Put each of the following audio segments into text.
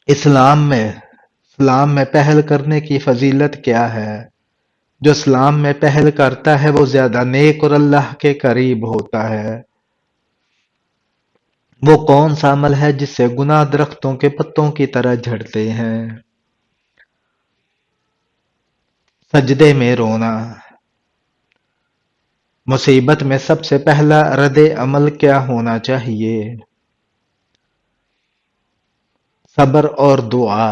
اسلام میں پہل کرنے کی فضیلت کیا ہے؟ جو اسلام میں پہل کرتا ہے وہ زیادہ نیک اور اللہ کے قریب ہوتا ہے۔ وہ کون سا عمل ہے جس سے گناہ درختوں کے پتوں کی طرح جھڑتے ہیں؟ سجدے میں رونا۔ مصیبت میں سب سے پہلا رد عمل کیا ہونا چاہیے؟ صبر اور دعا۔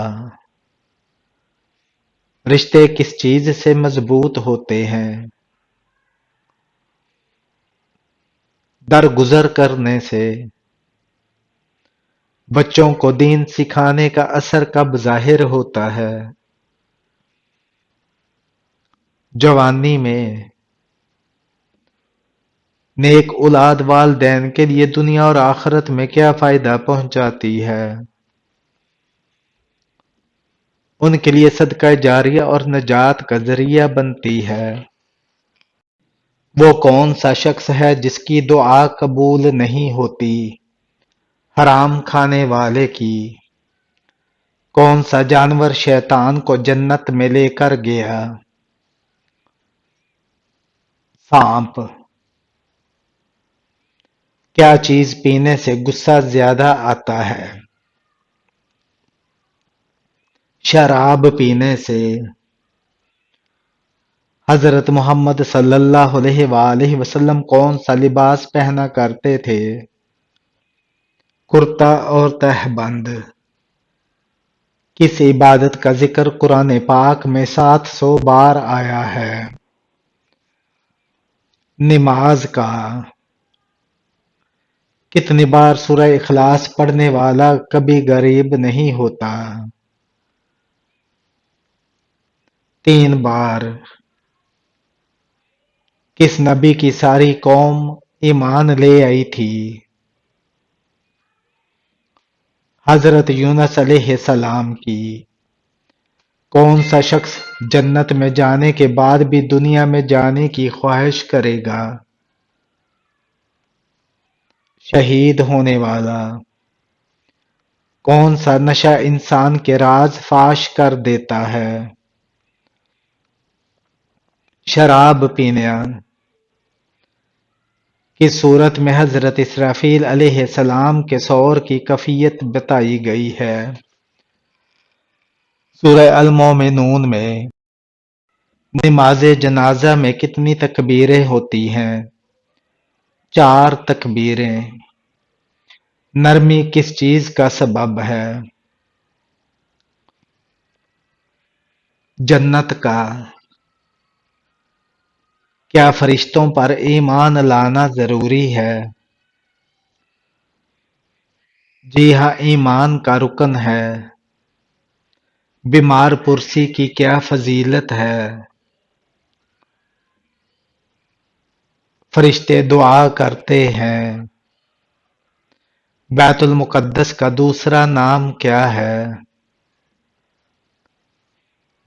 رشتے کس چیز سے مضبوط ہوتے ہیں؟ درگزر کرنے سے۔ بچوں کو دین سکھانے کا اثر کب ظاہر ہوتا ہے؟ جوانی میں۔ نیک اولاد والدین کے لیے دنیا اور آخرت میں کیا فائدہ پہنچاتی ہے؟ ان کے لیے صدقہ جاریہ اور نجات کا ذریعہ بنتی ہے۔ وہ کون سا شخص ہے جس کی دعا قبول نہیں ہوتی؟ حرام کھانے والے کی۔ کون سا جانور شیطان کو جنت میں لے کر گیا؟ سانپ۔ کیا چیز پینے سے غصہ زیادہ آتا ہے؟ شراب پینے سے۔ حضرت محمد صلی اللہ علیہ وآلہ وسلم کون سا لباس پہنا کرتے تھے؟ کرتا اور تہبند۔ کس عبادت کا ذکر قرآن پاک میں 700 بار آیا ہے؟ نماز کا۔ کتنی بار سورہ اخلاص پڑھنے والا کبھی غریب نہیں ہوتا؟ 3 بار۔ کس نبی کی ساری قوم ایمان لے آئی تھی؟ حضرت یونس علیہ السلام کی۔ کون سا شخص جنت میں جانے کے بعد بھی دنیا میں جانے کی خواہش کرے گا؟ شہید ہونے والا۔ کون سا نشہ انسان کے راز فاش کر دیتا ہے؟ شراب پینا۔ کس صورت میں حضرت اسرافیل علیہ السلام کے سور کی کیفیت بتائی گئی ہے؟ سورہ المومنون میں۔ نماز جنازہ میں کتنی تکبیریں ہوتی ہیں؟ 4 تکبیریں۔ نرمی کس چیز کا سبب ہے؟ جنت کا۔ کیا فرشتوں پر ایمان لانا ضروری ہے؟ جی ہاں، ایمان کا رکن ہے۔ بیمار پرسی کی کیا فضیلت ہے؟ فرشتے دعا کرتے ہیں۔ بیت المقدس کا دوسرا نام کیا ہے؟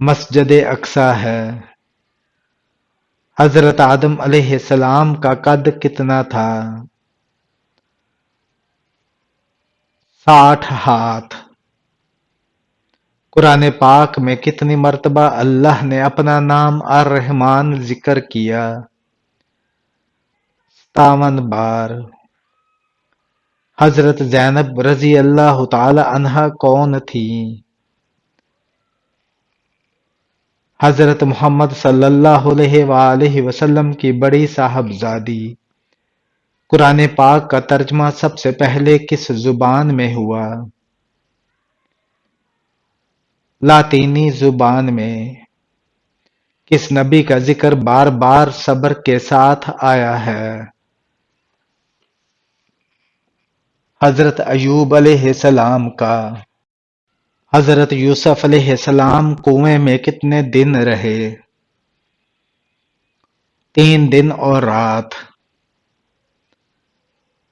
مسجد اقصی ہے۔ حضرت آدم علیہ السلام کا قد کتنا تھا؟ 60 ہاتھ۔ قرآن پاک میں کتنی مرتبہ اللہ نے اپنا نام الرحمن ذکر کیا؟ 57 بار۔ حضرت زینب رضی اللہ تعالی عنہا کون تھی؟ حضرت محمد صلی اللہ علیہ وآلہ وسلم کی بڑی صاحبزادی۔ قرآن پاک کا ترجمہ سب سے پہلے کس زبان میں ہوا؟ لاطینی زبان میں۔ کس نبی کا ذکر بار بار صبر کے ساتھ آیا ہے؟ حضرت ایوب علیہ السلام کا۔ حضرت یوسف علیہ السلام کنویں میں کتنے دن رہے؟ 3 دن اور رات۔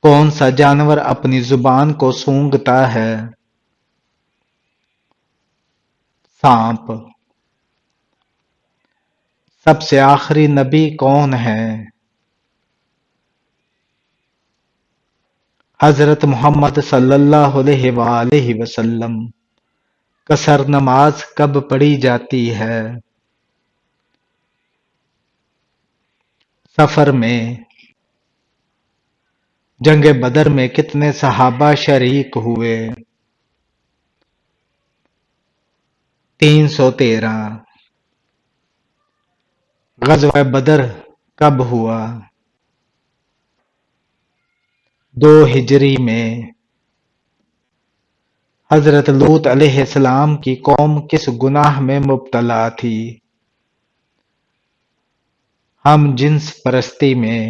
کون سا جانور اپنی زبان کو سونگھتا ہے؟ سانپ۔ سب سے آخری نبی کون ہے؟ حضرت محمد صلی اللہ علیہ وآلہ وسلم۔ قصر نماز کب پڑھی جاتی ہے؟ سفر میں۔ جنگ بدر میں کتنے صحابہ شریک ہوئے؟ 313۔ غزوہ بدر کب ہوا؟ 2 ہجری میں۔ حضرت لوط علیہ السلام کی قوم کس گناہ میں مبتلا تھی؟ ہم جنس پرستی میں۔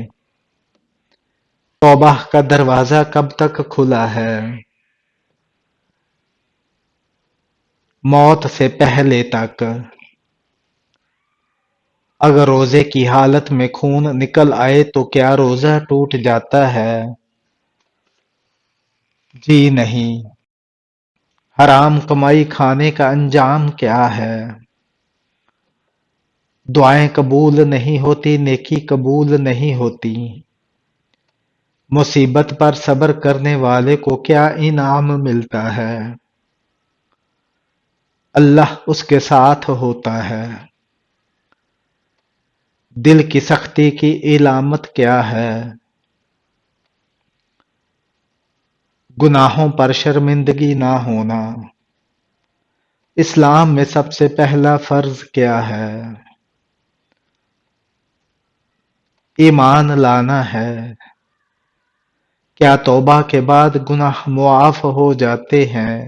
توبہ کا دروازہ کب تک کھلا ہے؟ موت سے پہلے تک۔ اگر روزے کی حالت میں خون نکل آئے تو کیا روزہ ٹوٹ جاتا ہے؟ جی نہیں۔ حرام کمائی کھانے کا انجام کیا ہے؟ دعائیں قبول نہیں ہوتی، نیکی قبول نہیں ہوتی۔ مصیبت پر صبر کرنے والے کو کیا انعام ملتا ہے؟ اللہ اس کے ساتھ ہوتا ہے۔ دل کی سختی کی علامت کیا ہے؟ گناہوں پر شرمندگی نہ ہونا۔ اسلام میں سب سے پہلا فرض کیا ہے؟ ایمان لانا ہے۔ کیا توبہ کے بعد گناہ معاف ہو جاتے ہیں؟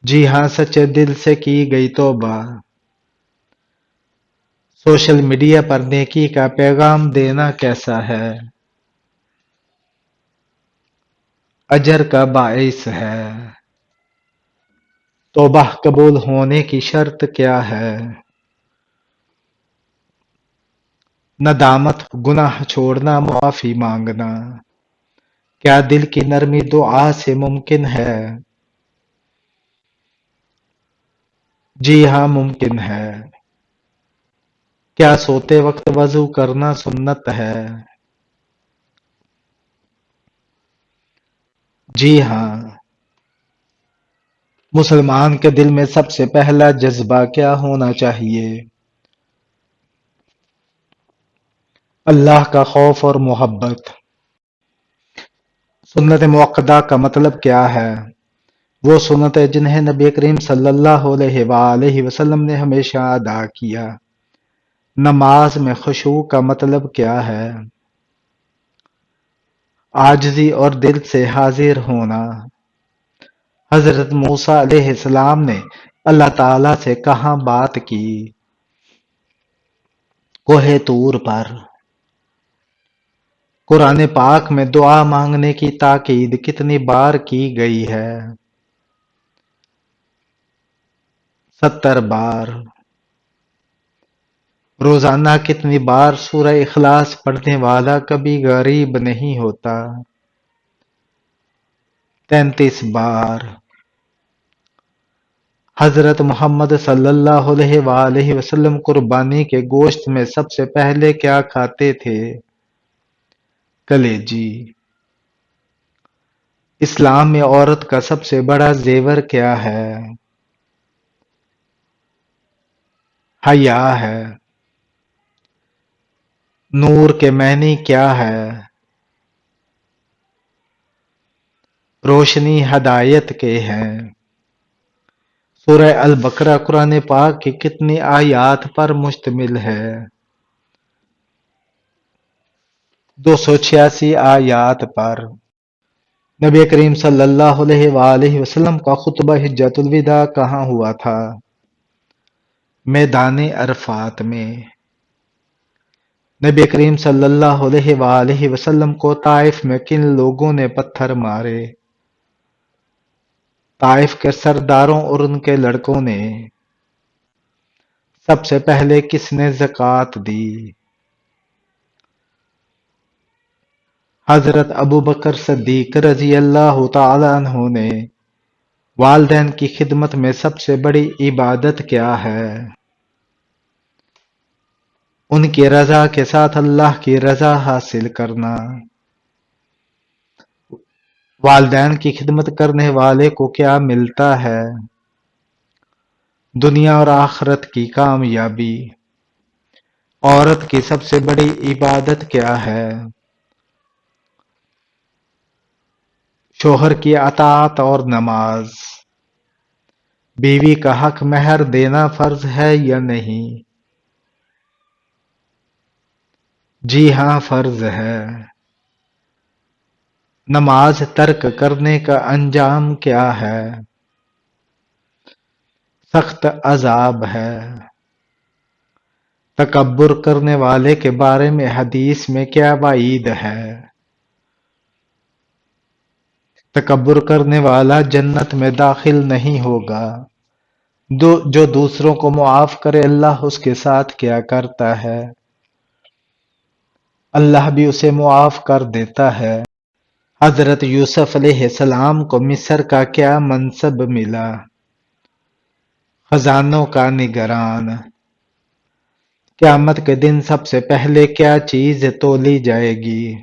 جی ہاں، سچے دل سے کی گئی توبہ۔ سوشل میڈیا پر نیکی کا پیغام دینا کیسا ہے؟ اجر کا باعث ہے۔ توبہ قبول ہونے کی شرط کیا ہے؟ ندامت، گناہ چھوڑنا، معافی مانگنا۔ کیا دل کی نرمی دعا سے ممکن ہے؟ جی ہاں، ممکن ہے۔ کیا سوتے وقت وضو کرنا سنت ہے؟ جی ہاں۔ مسلمان کے دل میں سب سے پہلا جذبہ کیا ہونا چاہیے؟ اللہ کا خوف اور محبت۔ سنت موقدہ کا مطلب کیا ہے؟ وہ سنتیں جنہیں نبی کریم صلی اللہ علیہ وآلہ وسلم نے ہمیشہ ادا کیا۔ نماز میں خشوع کا مطلب کیا ہے؟ عاجزی اور دل سے حاضر ہونا۔ حضرت موسیٰ علیہ السلام نے اللہ تعالیٰ سے کہاں بات کی؟ کوہ طور پر۔ قرآن پاک میں دعا مانگنے کی تاکید کتنی بار کی گئی ہے؟ 70 بار۔ روزانہ کتنی بار سورہ اخلاص پڑھنے والا کبھی غریب نہیں ہوتا؟ 33 بار۔ حضرت محمد صلی اللہ علیہ وآلہ وسلم قربانی کے گوشت میں سب سے پہلے کیا کھاتے تھے؟ کلیجی۔ اسلام میں عورت کا سب سے بڑا زیور کیا ہے؟ حیا ہے۔ نور کے معنی کیا ہے؟ روشنی، ہدایت کے ہیں۔ سورہ البقرہ قرآن پاک کی کتنی آیات پر مشتمل ہے؟ 286 آیات پر۔ نبی کریم صلی اللہ علیہ وآلہ وسلم کا خطبہ حجۃ الوداع کہاں ہوا تھا؟ میدان عرفات میں۔ نبی کریم صلی اللہ علیہ وآلہ وسلم کو طائف میں کن لوگوں نے پتھر مارے؟ طائف کے سرداروں اور ان کے لڑکوں نے۔ سب سے پہلے کس نے زکوٰۃ دی؟ حضرت ابوبکر صدیق رضی اللہ تعالی عنہ نے۔ والدین کی خدمت میں سب سے بڑی عبادت کیا ہے؟ ان کی رضا کے ساتھ اللہ کی رضا حاصل کرنا۔ والدین کی خدمت کرنے والے کو کیا ملتا ہے؟ دنیا اور آخرت کی کامیابی۔ عورت کی سب سے بڑی عبادت کیا ہے؟ شوہر کی اطاعت اور نماز۔ بیوی کا حق مہر دینا فرض ہے یا نہیں؟ جی ہاں، فرض ہے۔ نماز ترک کرنے کا انجام کیا ہے؟ سخت عذاب ہے۔ تکبر کرنے والے کے بارے میں حدیث میں کیا وعید ہے؟ تکبر کرنے والا جنت میں داخل نہیں ہوگا۔ جو دوسروں کو معاف کرے اللہ اس کے ساتھ کیا کرتا ہے؟ اللہ بھی اسے معاف کر دیتا ہے۔ حضرت یوسف علیہ السلام کو مصر کا کیا منصب ملا؟ خزانوں کا نگران۔ قیامت کے دن سب سے پہلے کیا چیز تولی جائے گی؟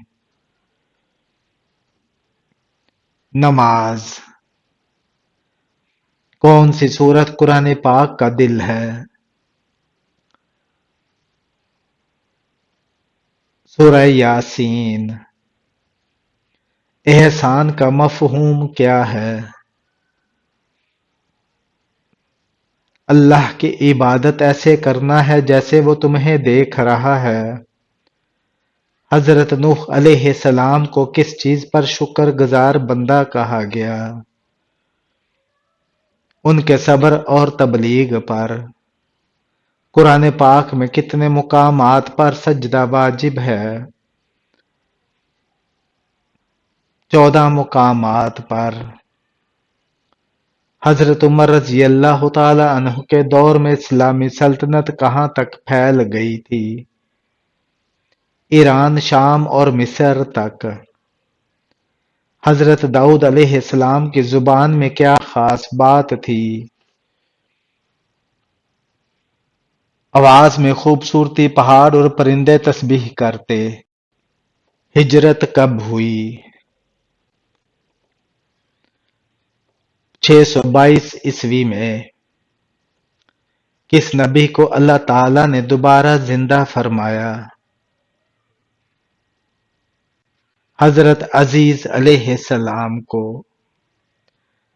نماز۔ کون سی سورت قرآن پاک کا دل ہے؟ سورہ یاسین۔ احسان کا مفہوم کیا ہے؟ اللہ کی عبادت ایسے کرنا ہے جیسے وہ تمہیں دیکھ رہا ہے۔ حضرت نوح علیہ السلام کو کس چیز پر شکر گزار بندہ کہا گیا؟ ان کے صبر اور تبلیغ پر۔ قرآن پاک میں کتنے مقامات پر سجدہ واجب ہے؟ 14 مقامات پر۔ حضرت عمر رضی اللہ تعالی عنہ کے دور میں اسلامی سلطنت کہاں تک پھیل گئی تھی؟ ایران، شام اور مصر تک۔ حضرت داؤد علیہ السلام کی زبان میں کیا خاص بات تھی؟ آواز میں خوبصورتی، پہاڑ اور پرندے تسبیح کرتے۔ ہجرت کب ہوئی؟ 622 عیسوی میں۔ کس نبی کو اللہ تعالی نے دوبارہ زندہ فرمایا؟ حضرت عزیز علیہ السلام کو۔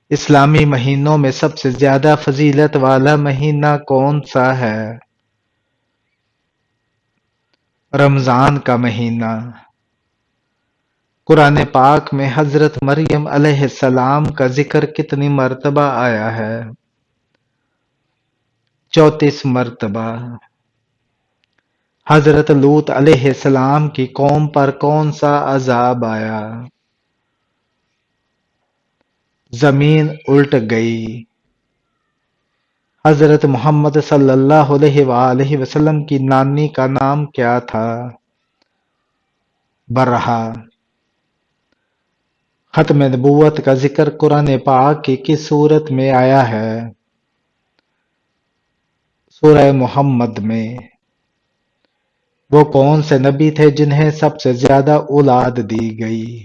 اسلامی مہینوں میں سب سے زیادہ فضیلت والا مہینہ کون سا ہے؟ رمضان کا مہینہ۔ قرآن پاک میں حضرت مریم علیہ السلام کا ذکر کتنی مرتبہ آیا ہے؟ 34 مرتبہ۔ حضرت لوط علیہ السلام کی قوم پر کون سا عذاب آیا؟ زمین الٹ گئی۔ حضرت محمد صلی اللہ علیہ وآلہ وسلم کی نانی کا نام کیا تھا؟ برہا۔ ختم نبوت کا ذکر قرآن پاک کی کس سورت میں آیا ہے؟ سورہ محمد میں۔ وہ کون سے نبی تھے جنہیں سب سے زیادہ اولاد دی گئی؟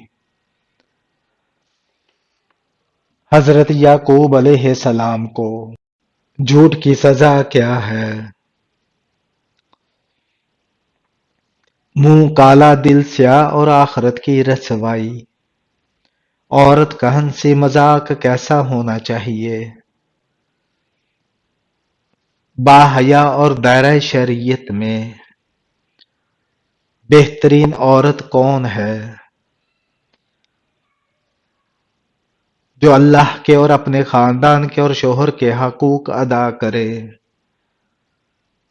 حضرت یعقوب علیہ السلام کو۔ جھوٹ کی سزا کیا ہے؟ منہ کالا، دل سیاہ اور آخرت کی رسوائی۔ عورت کا ہنسی مذاق کیسا ہونا چاہیے؟ باحیا اور دائرہ شریعت میں۔ بہترین عورت کون ہے؟ جو اللہ کے اور اپنے خاندان کے اور شوہر کے حقوق ادا کرے۔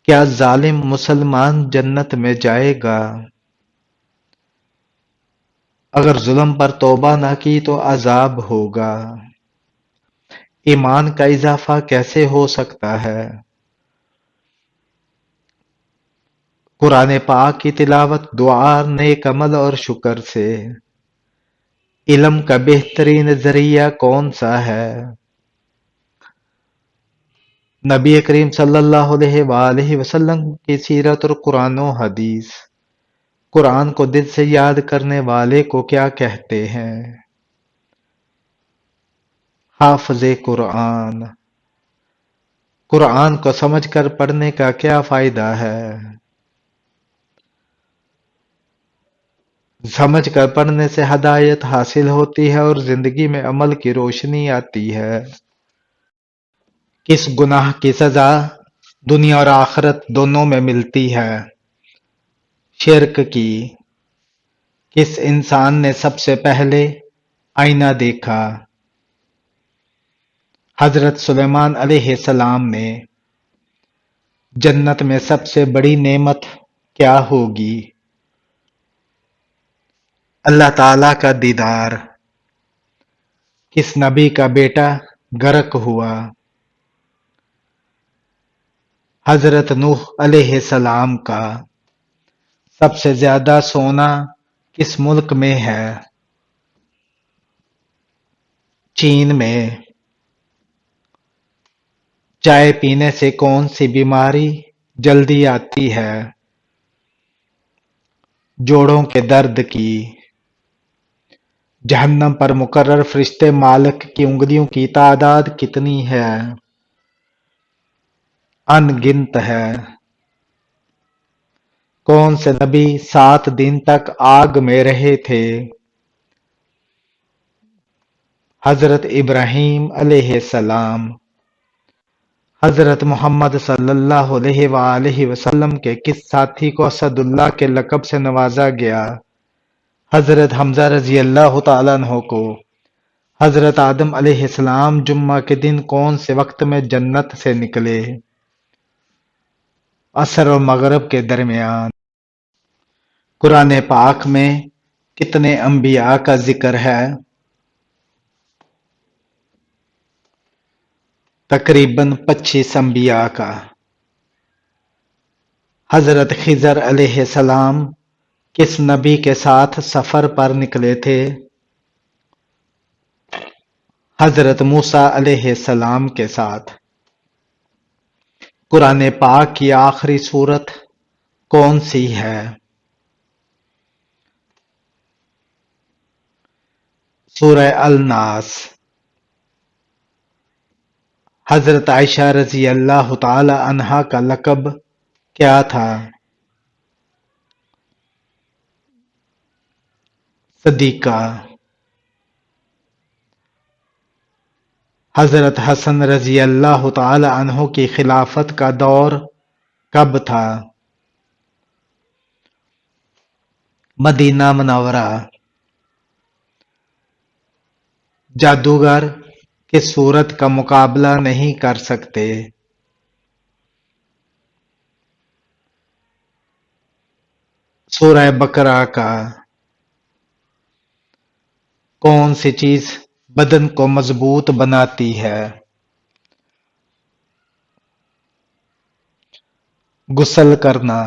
کیا ظالم مسلمان جنت میں جائے گا؟ اگر ظلم پر توبہ نہ کی تو عذاب ہوگا۔ ایمان کا اضافہ کیسے ہو سکتا ہے؟ قرآن پاک کی تلاوت، دعا، نیک عمل اور شکر سے۔ علم کا بہترین ذریعہ کون سا ہے؟ نبی کریم صلی اللہ علیہ وآلہ وسلم کی سیرت اور قرآن و حدیث۔ قرآن کو دل سے یاد کرنے والے کو کیا کہتے ہیں؟ حافظ قرآن۔ قرآن کو سمجھ کر پڑھنے کا کیا فائدہ ہے؟ سمجھ کر پڑھنے سے ہدایت حاصل ہوتی ہے اور زندگی میں عمل کی روشنی آتی ہے۔ کس گناہ کی سزا دنیا اور آخرت دونوں میں ملتی ہے؟ شرک کی۔ کس انسان نے سب سے پہلے آئینہ دیکھا؟ حضرت سلیمان علیہ السلام نے۔ جنت میں سب سے بڑی نعمت کیا ہوگی؟ اللہ تعالی کا دیدار۔ کس نبی کا بیٹا غرق ہوا؟ حضرت نوح علیہ السلام کا۔ سب سے زیادہ سونا کس ملک میں ہے؟ چین میں۔ چائے پینے سے کون سی بیماری جلدی آتی ہے؟ جوڑوں کے درد کی۔ جہنم پر مقرر فرشتے مالک کی انگلیوں کی تعداد کتنی ہے؟ ان گنت ہے۔ کون سے نبی 7 دن تک آگ میں رہے تھے؟ حضرت ابراہیم علیہ السلام۔ حضرت محمد صلی اللہ علیہ وآلہ وسلم کے کس ساتھی کو اسد اللہ کے لقب سے نوازا گیا؟ حضرت حمزہ رضی اللہ تعالیٰ عنہ کو۔ حضرت آدم علیہ السلام جمعہ کے دن کون سے وقت میں جنت سے نکلے؟ عصر اور مغرب کے درمیان۔ قرآن پاک میں کتنے انبیاء کا ذکر ہے؟ تقریباً 25 انبیاء کا۔ حضرت خضر علیہ السلام کس نبی کے ساتھ سفر پر نکلے تھے؟ حضرت موسیٰ علیہ السلام کے ساتھ۔ قرآن پاک کی آخری سورت کون سی ہے؟ سورہ الناس۔ حضرت عائشہ رضی اللہ تعالی عنہا کا لقب کیا تھا؟ صدیقہ۔ حضرت حسن رضی اللہ تعالی عنہ کی خلافت کا دور کب تھا؟ مدینہ منورہ۔ جادوگر کس صورت کا مقابلہ نہیں کر سکتے؟ سورہ بقرہ کا۔ کون سی چیز بدن کو مضبوط بناتی ہے؟ غسل کرنا۔